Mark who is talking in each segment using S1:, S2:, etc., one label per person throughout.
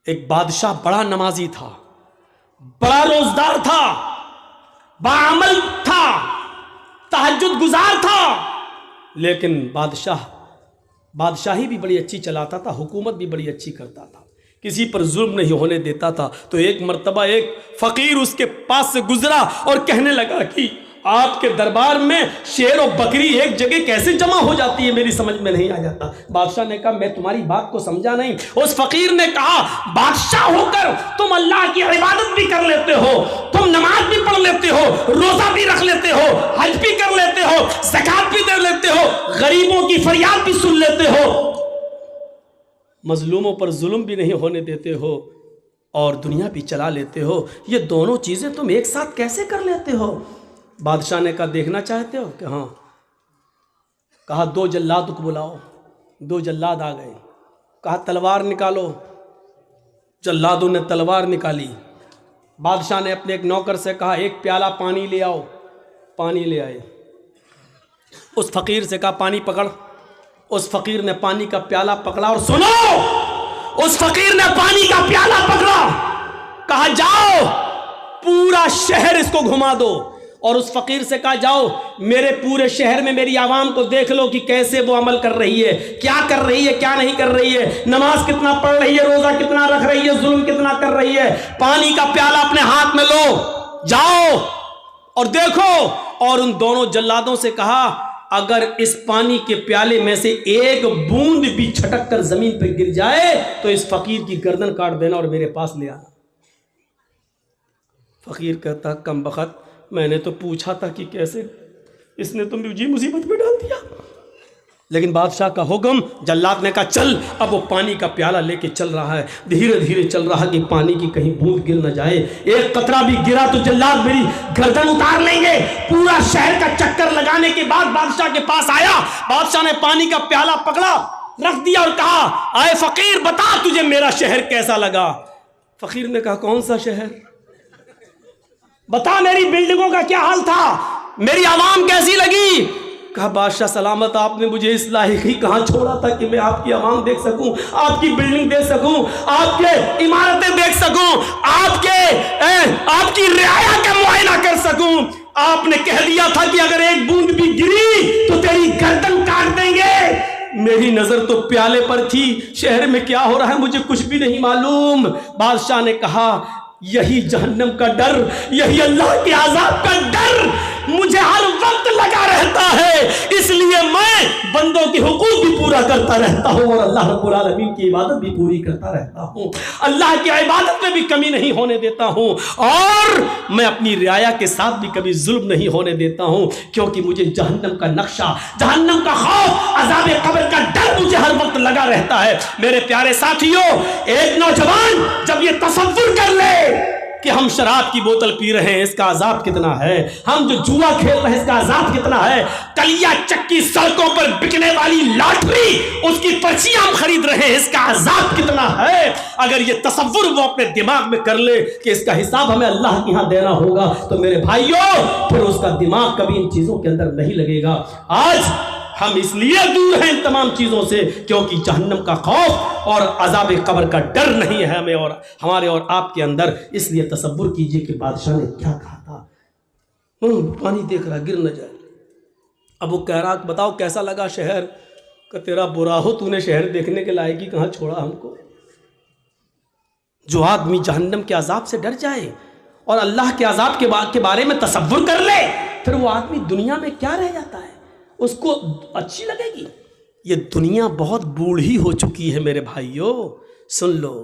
S1: ایک بادشاہ بڑا نمازی تھا، بڑا روزدار تھا، باعمل تھا، تہجد گزار تھا، لیکن بادشاہی بھی بڑی اچھی چلاتا تھا، حکومت بھی بڑی اچھی کرتا تھا، کسی پر ظلم نہیں ہونے دیتا تھا۔ تو ایک مرتبہ ایک فقیر اس کے پاس سے گزرا اور کہنے لگا کہ آپ کے دربار میں شیر و بکری ایک جگہ کیسے جمع ہو جاتی ہے، میری سمجھ میں نہیں آ جاتا۔ بادشاہ نے کہا میں تمہاری بات کو سمجھا نہیں۔ اس فقیر نے کہا بادشاہ ہو کر تم اللہ کی عبادت بھی کر لیتے ہو، تم نماز بھی پڑھ لیتے ہو، روزہ بھی رکھ لیتے ہو، حج بھی کر لیتے ہو، زکوٰۃ بھی دے لیتے ہو، غریبوں کی فریاد بھی سن لیتے ہو، مظلوموں پر ظلم بھی نہیں ہونے دیتے ہو، اور دنیا بھی چلا لیتے ہو، یہ دونوں چیزیں تم ایک ساتھ کیسے کر لیتے ہو؟ بادشاہ نے کہا دیکھنا چاہتے ہو کہ ہاں؟ کہا 2 جلاد کو بلاؤ۔ 2 جلاد آ گئے، کہا تلوار نکالو۔ جلادوں نے تلوار نکالی۔ بادشاہ نے اپنے ایک نوکر سے کہا 1 پیالہ پانی لے آؤ۔ پانی لے آئے۔ اس فقیر سے کہا پانی پکڑ۔ اس فقیر نے پانی کا پیالہ پکڑا، اور سنو، اس فقیر نے پانی کا پیالہ پکڑا، کہا جاؤ پورا شہر اس کو گھما دو، اور اس فقیر سے کہا جاؤ میرے پورے شہر میں میری عوام کو دیکھ لو کہ کیسے وہ عمل کر رہی ہے، کیا کر رہی ہے، کیا نہیں کر رہی ہے، نماز کتنا پڑھ رہی ہے، روزہ کتنا رکھ رہی ہے، ظلم کتنا کر رہی ہے۔ پانی کا پیالہ اپنے ہاتھ میں لو، جاؤ اور دیکھو۔ اور ان دونوں جلادوں سے کہا اگر اس پانی کے پیالے میں سے ایک بوند بھی چھٹک کر زمین پہ گر جائے تو اس فقیر کی گردن کاٹ دینا اور میرے پاس لے آنا۔ فقیر کہتا کم بخت، میں نے تو پوچھا تھا کہ کیسے، اس نے تو مجھے مصیبت میں ڈال دیا۔ لیکن بادشاہ کا حکم، جلاد نے کہا چل۔ اب وہ پانی کا پیالہ لے کے چل رہا ہے، دھیرے دھیرے چل رہا کہ پانی کی کہیں بوند گر نہ جائے، ایک قطرہ بھی گرا تو جلاد میری گردن اتار لیں گے۔ پورا شہر کا چکر لگانے کے بعد بادشاہ کے پاس آیا۔ بادشاہ نے پانی کا پیالہ پکڑا، رکھ دیا اور کہا اے فقیر بتا تجھے میرا شہر کیسا لگا؟ فقیر نے کہا کون سا شہر؟ بتا میری بلڈنگوں کا کیا حال تھا، میری عوام کیسی لگی؟ کہا بادشاہ سلامت، آپ نے مجھے اس لائق ہی کہاں چھوڑا تھا کہ میں آپ کی عوام دیکھ سکوں، آپ کی بلڈنگ دیکھ سکوں، آپ کے عمارتیں دیکھ سکوں، آپ کی رعایا کا معائنہ کر سکوں۔ آپ نے کہہ دیا تھا کہ اگر ایک بوند بھی گری تو تیری گردن کاٹ دیں گے۔ میری نظر تو پیالے پر تھی، شہر میں کیا ہو رہا ہے مجھے کچھ بھی نہیں معلوم۔ بادشاہ نے کہا یہی جہنم کا ڈر، یہی اللہ کے عذاب کا ڈر مجھے ہر وقت لگا رہتا ہے، اس لیے میں بندوں کے حقوق بھی پورا کرتا رہتا ہوں اور اللہ رب العالمین کی عبادت بھی پوری کرتا رہتا ہوں، اللہ کی عبادت میں بھی کمی نہیں ہونے دیتا ہوں، اور میں اپنی رعایا کے ساتھ بھی کبھی ظلم نہیں ہونے دیتا ہوں، کیونکہ مجھے جہنم کا نقشہ، جہنم کا خوف، عذاب قبر کا ڈر مجھے ہر وقت لگا رہتا ہے۔ میرے پیارے ساتھیوں، ایک نوجوان جب یہ تصور کر لے کہ ہم شراب کی بوتل پی رہے ہیں اس کا عذاب کتنا ہے، ہم جو جوا کھیل رہے ہیں اس کا عذاب کتنا ہے، کلیا چکی سڑکوں پر بکنے والی لاٹری اس کی پرچیاں ہم خرید رہے ہیں اس کا عذاب کتنا ہے، اگر یہ تصور وہ اپنے دماغ میں کر لے کہ اس کا حساب ہمیں اللہ کے ہاں دینا ہوگا تو میرے بھائیوں پھر اس کا دماغ کبھی ان چیزوں کے اندر نہیں لگے گا۔ آج ہم اس لیے دور ہیں ان تمام چیزوں سے کیونکہ جہنم کا خوف اور عذاب قبر کا ڈر نہیں ہے ہمیں اور ہمارے اور آپ کے اندر۔ اس لیے تصور کیجئے کہ بادشاہ نے کیا کہا تھا، پانی دیکھ رہا گر نہ جائے۔ اب وہ کہہ رہا بتاؤ کیسا لگا شہر؟ کہ تیرا برا ہو، تو نے شہر دیکھنے کے لائق ہی کہاں چھوڑا ہم کو۔ جو آدمی جہنم کے عذاب سے ڈر جائے اور اللہ کے عذاب کے بارے میں تصور کر لے، پھر وہ آدمی دنیا میں کیا رہ جاتا ہے، اس کو اچھی لگے گی۔ یہ دنیا بہت بوڑھی ہو چکی ہے میرے بھائیوں، سن لو،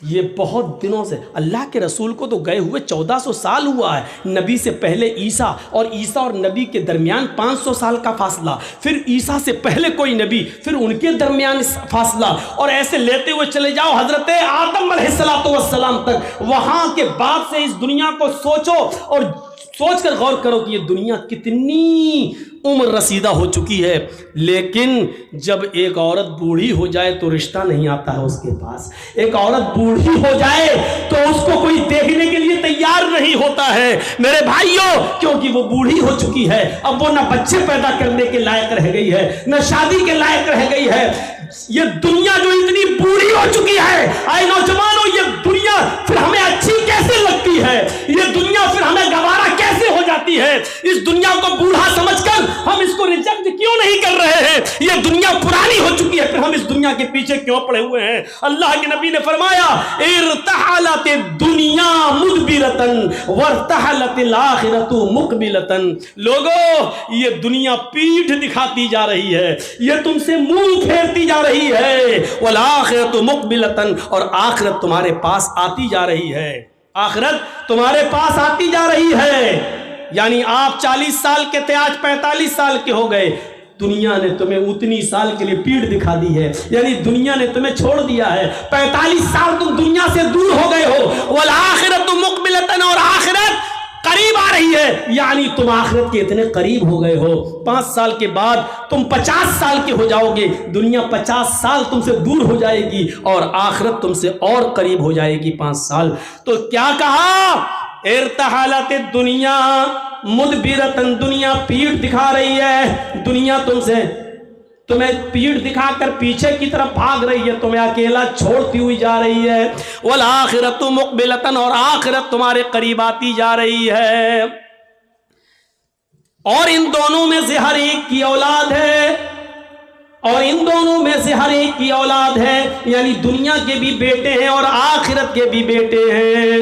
S1: یہ بہت دنوں سے، اللہ کے رسول کو تو گئے ہوئے 1400 سال ہوا ہے، نبی سے پہلے عیسیٰ اور نبی کے درمیان 500 سال کا فاصلہ، پھر عیسیٰ سے پہلے کوئی نبی، پھر ان کے درمیان فاصلہ، اور ایسے لیتے ہوئے چلے جاؤ حضرت آدم علیہ السلام تک۔ وہاں کے بعد سے اس دنیا کو سوچو اور سوچ کر غور کرو کہ یہ دنیا کتنی عمر رسیدہ ہو چکی ہے، لیکن جب ایک عورت بوڑھی ہو جائے تو رشتہ نہیں آتا ہے اس کے پاس، ایک عورت بوڑھی ہو جائے تو اس کو کوئی دیکھنے کے لیے تیار نہیں ہوتا ہے میرے بھائیوں، کیونکہ وہ بوڑھی ہو چکی ہے، اب وہ نہ بچے پیدا کرنے کے لائق رہ گئی ہے، نہ شادی کے لائق رہ گئی ہے۔ یہ دنیا جو اتنی بوڑھی ہو چکی ہے، اے نوجوانوں، یہ دنیا پھر ہمیں اچھی کیسے لگتی ہے؟ یہ دنیا پھر ہمیں گوارا کیسے ہو جاتی ہے؟ اس دنیا کو بوڑھا سمجھ کر ہم اس کو ریجیکٹ کیوں نہیں کر رہے ہیں؟ یہ دنیا پرانی ہو چکی ہے، پھر ہم اس دنیا کے پیچھے کیوں پڑے ہوئے ہیں؟ اللہ کے نبی نے فرمایا ارتحلت الدنیا مدبرتن وارتحلت الآخرۃ مقبلتن۔ لوگو، یہ دنیا پیٹھ دکھاتی جا رہی ہے، یہ تم سے منہ پھیرتی جا رہی ہے، والآخرۃ مقبلتن، اور آخرت تمہارے پاس آتی جا رہی ہے، آخرت تمہارے پاس آتی جا رہی ہے۔ یعنی آپ 40 سال کے تھے، آج 45 سال کے ہو گئے، دنیا نے تمہیں اتنی سال کے لیے پیڑ دکھا دی ہے، یعنی دنیا نے تمہیں چھوڑ دیا ہے، 45 سال تم دنیا سے دور ہو گئے ہو، والآخرۃ مقبلتن، اور آخرت قریب آ رہی ہے، یعنی تم آخرت کے اتنے قریب ہو گئے ہو، 5 سال کے بعد تم 50 سال کے ہو جاؤ گے، دنیا 50 سال تم سے دور ہو جائے گی اور آخرت تم سے اور قریب ہو جائے گی 5 سال۔ تو کیا کہا؟ ارتحلت الدنیا مدبرتن، دنیا پیٹھ دکھا رہی ہے، دنیا تمہیں پیٹھ دکھا کر پیچھے کی طرف بھاگ رہی ہے، تمہیں اکیلا چھوڑتی ہوئی جا رہی ہے، والآخرۃ مقبلتن، اور آخرت تمہارے قریب آتی جا رہی ہے، اور ان دونوں میں سے ہر ایک کی اولاد ہے، اور ان دونوں میں سے ہر ایک کی اولاد ہے، یعنی دنیا کے بھی بیٹے ہیں اور آخرت کے بھی بیٹے ہیں،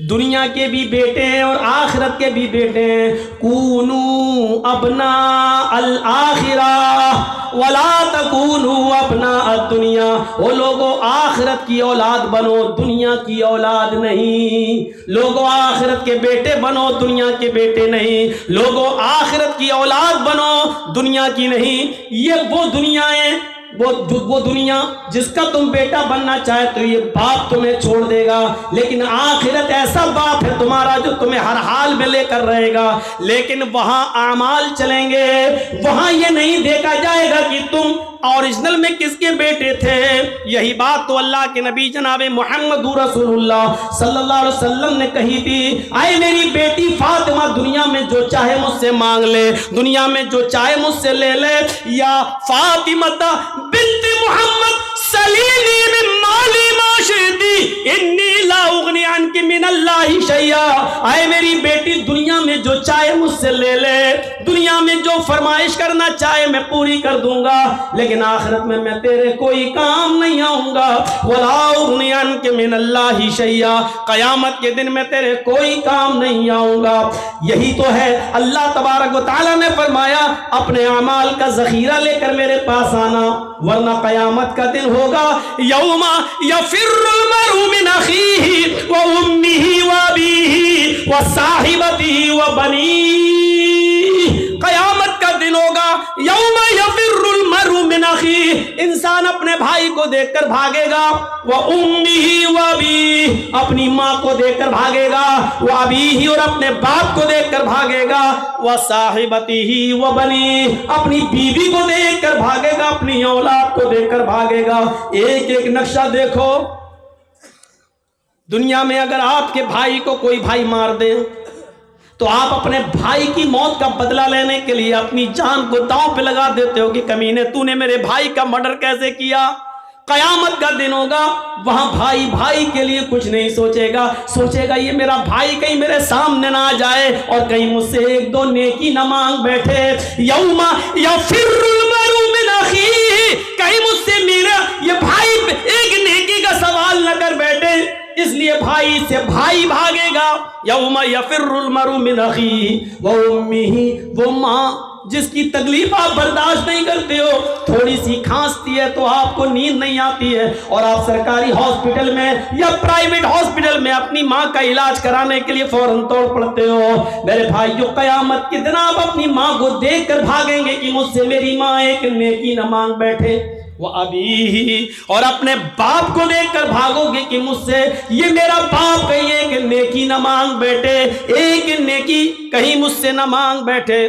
S1: دنیا کے بھی بیٹے ہیں اور آخرت کے بھی بیٹے ہیں۔ کونوا ابناء الآخرہ ولا تکونوا ابناء الدنیا، وہ لوگوں آخرت کی اولاد بنو، دنیا کی اولاد نہیں، لوگوں آخرت کے بیٹے بنو، دنیا کے بیٹے نہیں، لوگوں آخرت کی اولاد بنو، دنیا کی نہیں۔ یہ وہ دنیایں، وہ دنیا جس کا تم بیٹا بننا چاہے تو یہ باپ تمہیں چھوڑ دے گا، لیکن آخرت ایسا باپ ہے تمہارا جو تمہیں ہر حال میں لے کر رہے گا، لیکن وہاں اعمال چلیں گے، وہاں یہ نہیں دیکھا جائے گا کہ تم اوریجنل میں کس کے بیٹے تھے۔ یہی بات تو اللہ کے نبی جناب محمد رسول اللہ صلی اللہ علیہ وسلم نے کہی تھی، اے میری بیٹی فاطمہ، دنیا میں جو چاہے مجھ سے مانگ لے، دنیا میں جو چاہے مجھ سے لے لے، یا فاطمہ بنت محمد سلیلی من مالی ما شئتی انی لا اغنی عنک من اللہ شیئا، اے میری بیٹی دنیا میں جو چاہے مجھ سے لے لے، دنیا میں جو فرمائش کرنا چاہے میں پوری کر دوں گا، لیکن آخرت میں تیرے کوئی کام نہیں آؤں گا، ولا اغنی عنک من اللہ شیئا، قیامت کے دن میں تیرے کوئی کام نہیں آؤں گا۔ یہی تو ہے اللہ تبارک و تعالیٰ نے فرمایا اپنے اعمال کا ذخیرہ لے کر میرے پاس آنا، ورنہ قیامت کا دن ہوگا یوم یفر المرء من اخیہ و امہ و ابیہ و صاحبتہ و بنیہ، قیامت کا دن ہوگا یوم یفر المرء من اخیہ، انسان اپنے بھائی کو دیکھ کر بھاگے گا، و امہ و ابیہ، اپنی ماں کو دیکھ کر بھاگے گا، و ابیہ، اور اپنے باپ کو دیکھ کر بھاگے گا، و صاحبتہ و بنیہ، اپنی بیوی کو دیکھ کر بھاگے گا، اپنی اولاد کو دیکھ کر بھاگے گا۔ ایک ایک نقشہ دیکھو، دنیا میں اگر آپ کے بھائی کو کوئی بھائی مار دے تو آپ اپنے بھائی کی موت کا بدلہ لینے کے لیے اپنی جان کو داؤں پہ لگا دیتے ہو کہ کمینے تو نے میرے بھائی کا مرڈر کیسے کیا۔ قیامت کا دن ہوگا، وہاں بھائی بھائی کے لیے کچھ نہیں سوچے گا، سوچے گا یہ میرا بھائی کہیں میرے سامنے نہ آ جائے اور کہیں مجھ سے ایک دو نیکی نہ مانگ بیٹھے۔ یوم یفر المرء من اخیہ، کہیں مجھ سے میرا یہ بھائی ایک نیکی کا سوال نہ کر بیٹھے، اس لیے بھائی سے بھائی بھاگے گا۔ یوم یفر المرء من اخیہ و امہ، وہ ماں جس کی تکلیف آپ برداشت نہیں کرتے ہو، تھوڑی سی کھانستی ہے تو آپ کو نیند نہیں آتی ہے اور آپ سرکاری ہاسپٹل میں یا پرائیویٹ ہاسپٹل میں اپنی ماں کا علاج کرانے کے لیے فوراً توڑ پڑتے ہو۔ میرے بھائیو، قیامت کے دن آپ اپنی ماں کو دیکھ کر بھاگیں گے کہ مجھ سے میری ماں ایک نیکی نہ مانگ بیٹھے، وہ ابھی، اور اپنے باپ کو دیکھ کر بھاگو گے کہ مجھ سے یہ میرا باپ کہیں ایک نیکی نہ مانگ بیٹھے، ایک نیکی کہیں مجھ سے نہ مانگ بیٹھے۔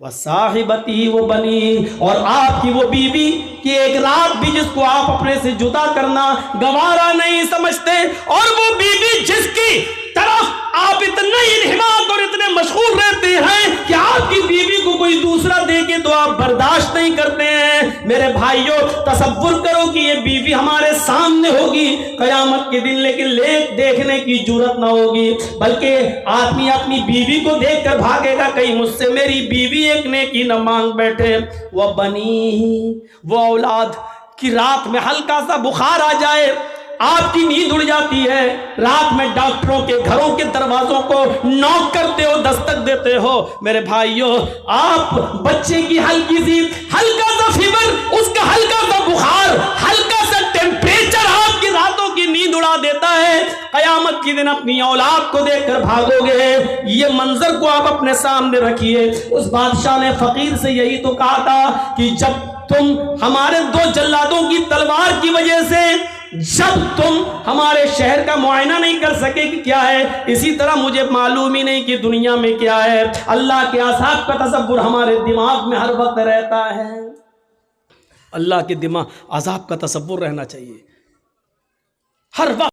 S1: وصاحبتی وہ بنی، اور آپ کی وہ بیوی کہ ایک رات بھی جس کو آپ اپنے سے جدا کرنا گوارا نہیں سمجھتے، اور وہ بیوی جس کی طرف آپ آپ اتنا انہماک اور اتنے مشغول رہتے ہیں کہ آپ کی بیوی کو کوئی دوسرا دے کے تو آپ برداشت نہیں کرتے ہیں۔ میرے بھائیوں تصور کرو کہ یہ بیوی ہمارے سامنے ہوگی قیامت کے دن، لیکن دیکھنے کی جرات نہ ہوگی، بلکہ آدمی اپنی بیوی کو دیکھ کر بھاگے گا، کہیں مجھ سے میری بیوی ایک نیکی نہ مانگ بیٹھے۔ وہ بنی، وہ اولاد کی رات میں ہلکا سا بخار آ جائے، آپ کی نیند اڑ جاتی ہے، رات میں ڈاکٹروں کے گھروں کے دروازوں کو نوک کرتے ہو، دستک دیتے ہو۔ میرے بھائیوں، آپ بچے کی ہلکا سا فیور، اس کا ہلکا سا بخار، ہلکا سا ٹیمپریچر آپ کی راتوں کی نیند اڑا دیتا ہے۔ قیامت کے دن اپنی اولاد کو دیکھ کر بھاگو گے۔ یہ منظر کو آپ اپنے سامنے رکھیے۔ اس بادشاہ نے فقیر سے یہی تو کہا تھا کہ جب تم ہمارے 2 جلادوں کی تلوار کی وجہ سے جب تم ہمارے شہر کا معائنہ نہیں کر سکے کہ کیا ہے، اسی طرح مجھے معلوم ہی نہیں کہ دنیا میں کیا ہے۔ اللہ کے عذاب کا تصور ہمارے دماغ میں ہر وقت رہتا ہے۔ اللہ کے عذاب کا تصور رہنا چاہیے ہر وقت۔